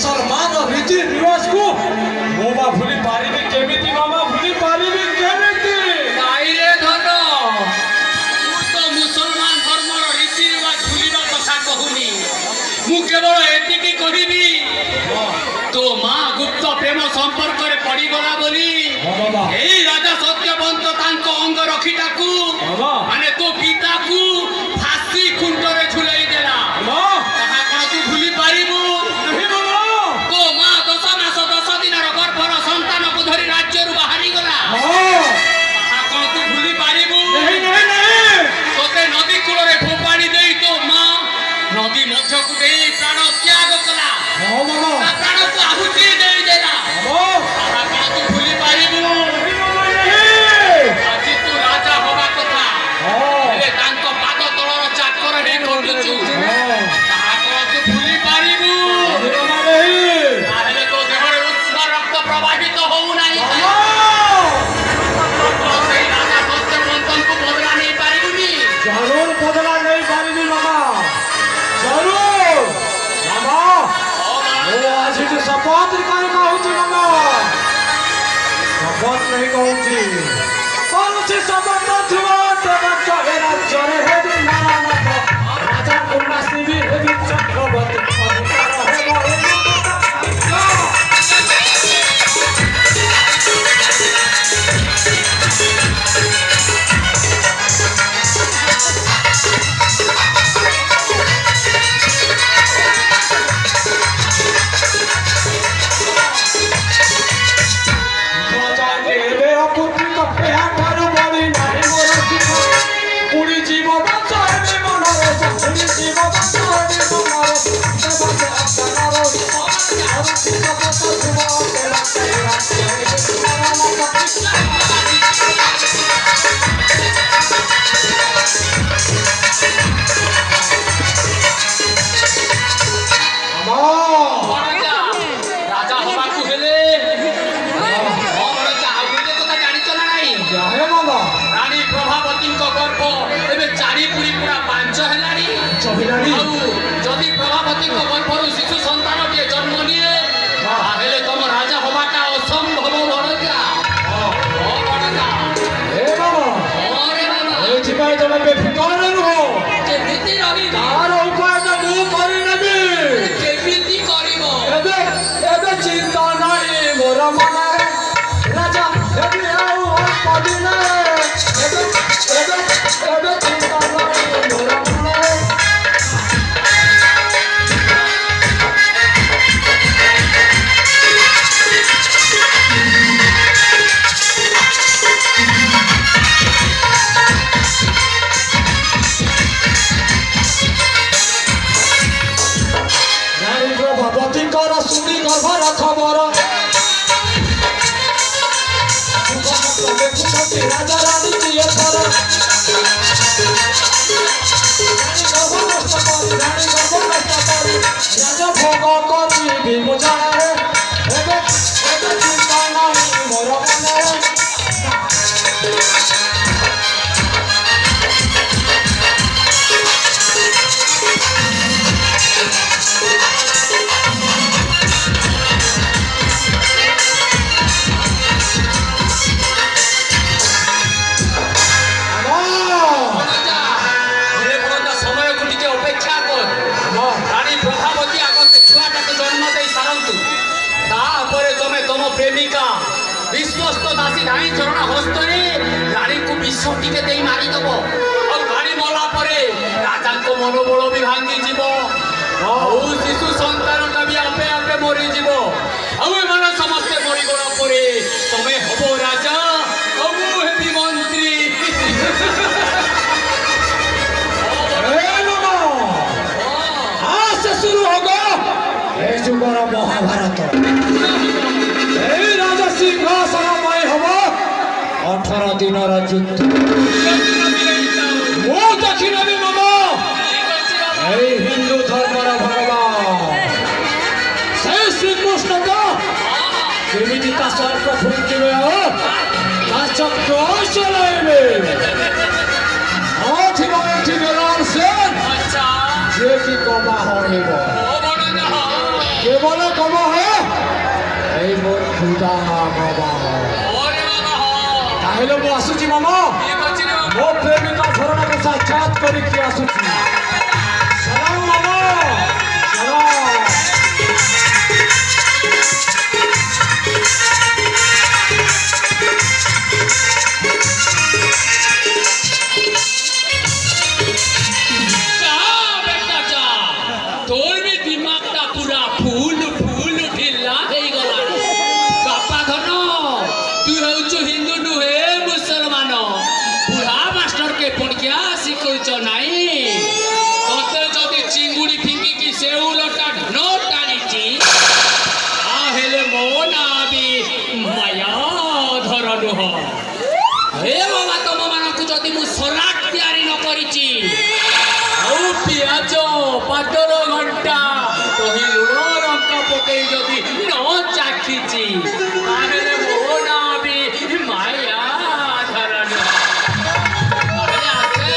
मुसलमान रीति रिवाज को मोबा भूली पारिबी केमिति मामा भूली पारिबी केमिति नाई रे धन तो मुसलमान धर्मर रीति रिवाज भूलिबा कथा कहूनी मु केवल एतिकी कहिबी तो मां गुप्त प्रेम संपर्क रे पड़ी गला बोली एई राजा सत्यवंत तांको अंग रखिटाकू माने तो पिता को फांसी खुंट रे झुलाई देला ताहा कोन तू भूली पारिबू नहीं बाबा तो मां 10 मास 10 दिन गर्भर संतान को धरी राज्य रु बाहरी गला ताहा कोन तू भूली पारिबू नहीं नहीं नहीं तोते नदी कूल रे फोपाड़ी देई तो मां नदी मध्य को देई प्राण त्याग कला हां बाबा ता प्राण को आहुति देई देला बाबा ताहा कोन तू भूली पारिबू नहीं बाबा नहीं আজি तू राजा होबा कथा हेले तांको पाद तळर चाकर हे खटुचु ताहा कोन तू भूली पारिबू नहीं बाबा नहीं ताहेले तो देहरे उष्ण रक्त प्रवाहित होउ नाही तो सेई राजा सत्यवंतन को बदला नहीं पारिबुनी जरूर बदला नहीं पारिबी मामा जरूर मामा वो आज जो शपथ कर कहूची मामा शपथ नहीं कहूची कहूची शपथ थुआ तब चले राज्य रे हेबी नारायण राजा कुमासी भी हेबी चक्रवर्ती अधिकार हेबो राजा होबा को हेले राजा आउले तो जानि चला नाही जाहे मामा रानी प्रभावती को गर्भ एबे चारी पुरी पूरा 5 हेलानी चहिलानी आउ जदी प्रभावती को गर्भरु शिशु संतान के जन्म लिए ताहेले तुम राजा होबाटा असंभव बड़जा बड़जा ए मामा अरे बाबा ए जिबाई तमे बेफिकर रहो जे नीति रवि तार उपाय तो मु करि नेबी केमिति करिवो एबे एबे चिंता नाही मोर मने राजा एबे आउ पदिने एबे एबे एबे चिंता नाही मोर मने नारी प्रभावती कर सुनी गर्भर खबर राजा रानी जिए थर राजा भोग करी विमोचन एबे एबे चिंता नाही मोर मने बड़जा हे बड़जा समय को टिके अपेक्षा कर रानी प्रभावती आगे से छुआटा के जन्म दे सारंतु तापरे तमे तम प्रेमिका विश्वस्त दासी रानी चरण हस्तरे रानी को विष टिके देई मारी दबो और रानी मला परे राजा को मनोबल भी भांगी जीवो और शिशु संतानटा भी आपे आपे मरी जीवो और एमान समस्त मरी गला परे तमे हबो राजा और मु हेबी मंत्री आज से शुरू होगा ये जुगर महाभारत राजा सिंहासन पाई हम 18 दिन युद्ध मो देखी मामा हिंदू धर्म भगवान से श्रीकृष्ण का केमिति ता स्वर्ग फुंकिबे ता चक्र चलाइबे से अच्छा जे की कमा होइबो ओ बड़जा के बोलो कम हो এই মোর খুদা বাবা ওরে বাবা হ তাহলে মু আসুছি মামা কি করছিস রে বাবা ମୋ ପ୍ରେମିକା ଝରଣାକୁ ସାକ୍ଷାତ କରିକି ଆସୁଛି ସଲାମ ମାମା ସଲାମ जा बेटा जा तोर भी दिमागटा पूरा फूल फूल ढिला हेई गला बापा धन तू हेउछु हिंदू नुहे मुसलमान बुढ़ा मास्टर के पणकिया शिखौछ नाही तते जदि चिंगुड़ी फिंगी की सेउलटा नो टाणीची आ हेले मो नाबी माया धर नुह हे बाबा तुम मानकु जदि मु सलाड तैयारी न करिची ଆଉ ପିଆଜ ପାତଳ ଘଣ୍ଟା ତହି ଲୁଣ ଲଙ୍କା ପକେଇ ଯଦି ନ ଚାଖିଛି ତାହେଲେ ମୋ ନାଁ ବି ମାୟା ଧରଣୀ ତାହେଲେ ଆସେ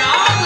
ସଲାମ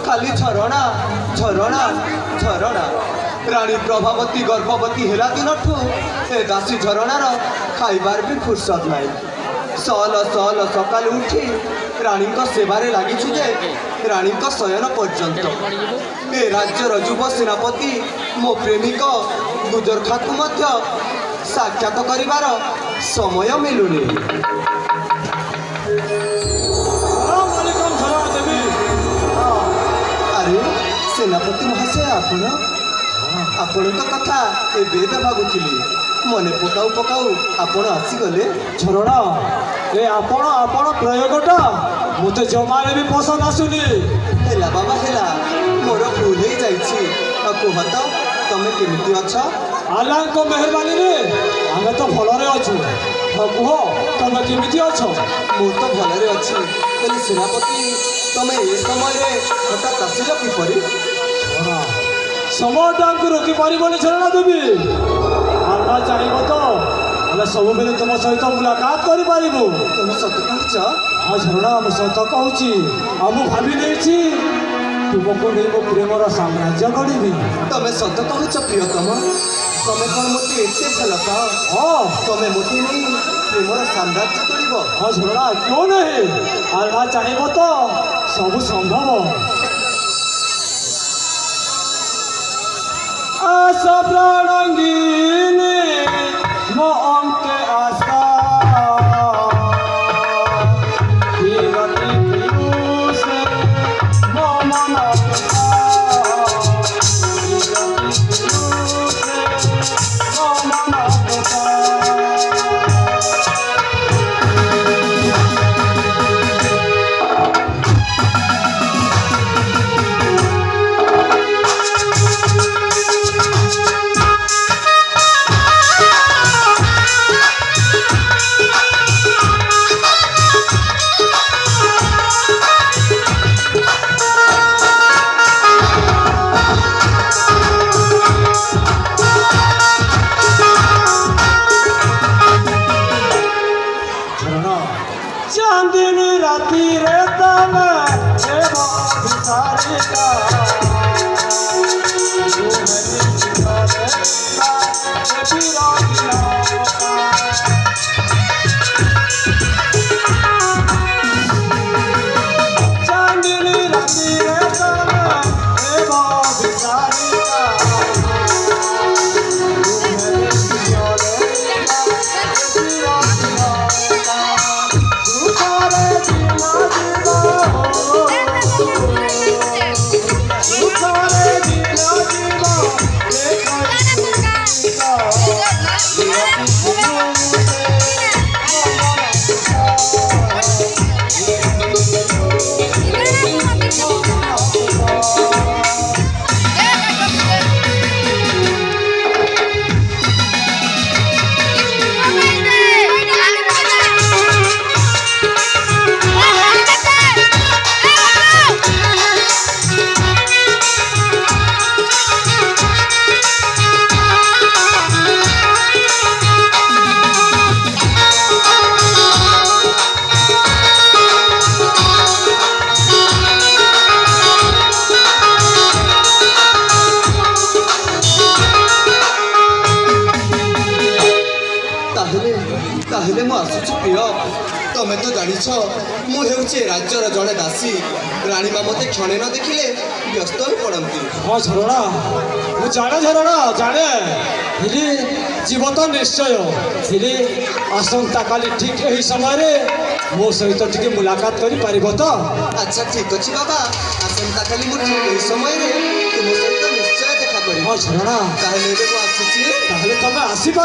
खाली झरणा झरणा झरणा रानी प्रभावती गर्भवती हेला दिनठू ए दासी झरणार खाइबार भी फुर्सत नाही सल सल सकाल उठी रानी सेवारे लगी जे रानी शयन पर्यंत ए राज्यर युव सेनापति मो प्रेमिक गुजर खाँ को साक्षात करिबार समय मिलुनी। अरे सेनापति महाशय आपण कथा एबे भागुली मने पकाऊ पकाऊ आपण आसीगले झरणा ए आपण प्रयोगटा मते जमाने भी पसंद आसुनी हेला बाबा हेला मोर भूल हो जाइछि कह तो तमे केमिति अछ आल्लाह को मेहरबानी रे आमे तो भलरे अछु कह तमे केमिति अछ मु तो भलरे अछि कहली सेनापति तमे ए समय रे हठात आसिल किपरि झरणा समयटा को रोकी पारिबनी झरणा देवी आल्लाह चाहिबो तो आमे सब बेले तुम सहित मुलाकात करि पारिबो तुम सत्य कहछ हाँ झरणा मु सत कहूँ आ भावी नहीं ତୁମକୁ ନେଇ ମୋ ପ୍ରେମର ସାମ୍ରାଜ୍ୟ ଗଢ଼ିବି। ତମେ ସତ କହୁଛ ପ୍ରିୟତମ, ତମେ କ'ଣ ମୋତେ ଏତେ ଭଲ ପାଅ? ହଁ ତମେ ମୋତେ ନେଇ ପ୍ରେମର ସାମ୍ରାଜ୍ୟ କରିବ? ହଁ ଝରଣା କ୍यों नहीं ଆଲ୍ଲା ଚାହିଁବ ତ ସବୁ ସମ୍ଭବ। आशा प्राणंगिनी मो अंके आशा कीरति पीयूष मो मन पिता कीरति पीयूष मो मन पिता। चांदनी राती रे तमे एवं भिखारिका तू मेरी जिंदगी का विरागिना। चांदनी राती रे तमे एवं भिखारिका तू मेरी जिंदगी का विरागिना। ତାହେଲେ ମୁଁ ଆସୁଛି ପ୍ରିୟ। ତମେ ତ ଜାଣିଛ ମୁଁ ହେଉଛି ଏ ରାଜ୍ୟର ଜଣେ ଦାସୀ। ରାଣୀମା ମୋତେ କ୍ଷଣେ ନ ଦେଖିଲେ ବ୍ୟସ୍ତ ହୋଇ ପଡ଼ନ୍ତି। ହଁ ଝରଣା ମୁଁ ଜାଣେ ଝରଣା ଜାଣେ ହେଲି ଯିବ ତ ନିଶ୍ଚୟ। ହେଲି ଆସନ୍ତାକାଲି ଠିକ୍ ଏହି ସମୟରେ ମୋ ସହିତ ଟିକେ ମୁଲାକାତ କରିପାରିବ ତ? ଆଚ୍ଛା ଠିକ୍ ଅଛି ବାବା, ଆସନ୍ତାକାଲି ମୁଁ ଠିକ୍ ଏହି ସମୟରେ ତୁମ ସହିତ ନିଶ୍ଚୟ ଦେଖା କରିବି। ହଁ ଝରଣା ତାହେଲେ ଏବେ ମୁଁ ଆସୁଛି। ତାହେଲେ ତମେ ଆସିବା।